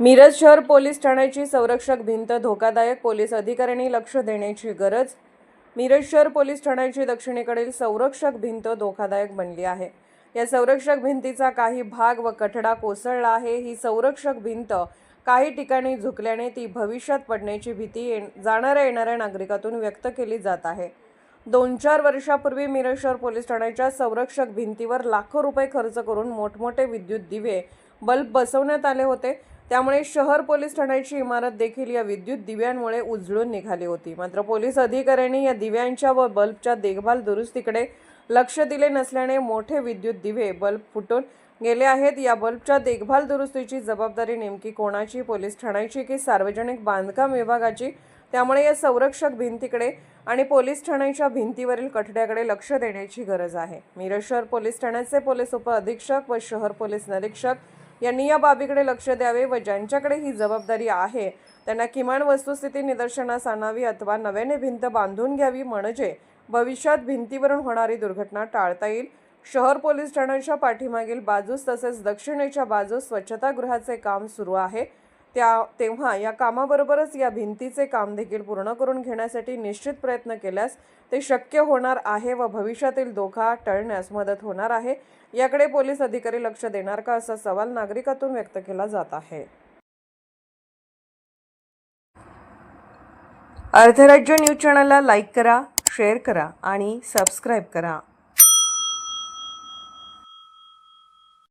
मिरज शहर पोलीस ठाण्याची संरक्षक भिंत धोकादायक, पोलीस अधिकाऱ्यांनी लक्ष देण्याची गरज। मिरज शहर पोलीस ठाण्याची दक्षिणेकडील संरक्षक भिंत धोकादायक बनली आहे। या संरक्षक भिंतीचा काही भाग व कठडा कोसळला आहे। ही संरक्षक भिंत काही ठिकाणी झुकल्याने ती भविष्यात पडण्याची भीती जाणाऱ्या येणाऱ्या नागरिकातून व्यक्त केली जात आहे। 2-4 वर्षापूर्वी मिरज शहर पोलीस ठाण्याच्या संरक्षक भिंतीवर लाखो रुपये खर्च करून मोठमोठे विद्युत दिवे, बल्ब बसवण्यात आले होते। त्यामुळे शहर पोलीस ठाण्याची इमारत देखील या विद्युत दिव्यांमुळे उजळून निघाली होती। मात्र पोलीस अधिकाऱ्यांनी या दिव्यांच्या व बल्बच्या देखभाल दुरुस्तीकडे लक्ष दिले नसल्याने मोठे विद्युत दिवे, बल्ब फुटून गेले आहेत। या बल्बच्या देखभाल दुरुस्तीची जबाबदारी नेमकी कोणाची, पोलीस ठाण्याची की सार्वजनिक बांधकाम विभागाची? त्यामुळे या संरक्षक भिंतीकडे आणि पोलीस ठाण्याच्या भिंतीवरील कठड्याकडे लक्ष देण्याची गरज आहे। मिरज शहर पोलीस ठाण्याचे पोलीस उपअधीक्षक व शहर पोलीस निरीक्षक यांनी या बाबीकडे लक्ष द्यावे व ज्यांच्याकडे ही जबाबदारी आहे त्यांना किमान वस्तुस्थिती निदर्शनास आणावी अथवा नव्याने भिंत बांधून घ्यावी, म्हणजे भविष्यात भिंतीवरून होणारी दुर्घटना टाळता येईल। शहर पोलीस ठाण्याच्या पाठीमागील बाजूस तसेच दक्षिणेच्या बाजूस स्वच्छतागृहाचे काम सुरू आहे। तेव्हा या कामाबरोबरच या भिंतीचे काम देखील पूर्ण करून घेण्यासाठी निश्चित प्रयत्न केल्यास ते शक्य होणार आहे व भविष्यातील धोका टळण्यास मदत होणार आहे। याकडे पोलीस अधिकारी लक्ष देणार का, असा सवाल नागरिकातून व्यक्त केला जात आहे। अर्धराज्य न्यूज चॅनलला लाईक करा, शेअर करा आणि सबस्क्राईब करा।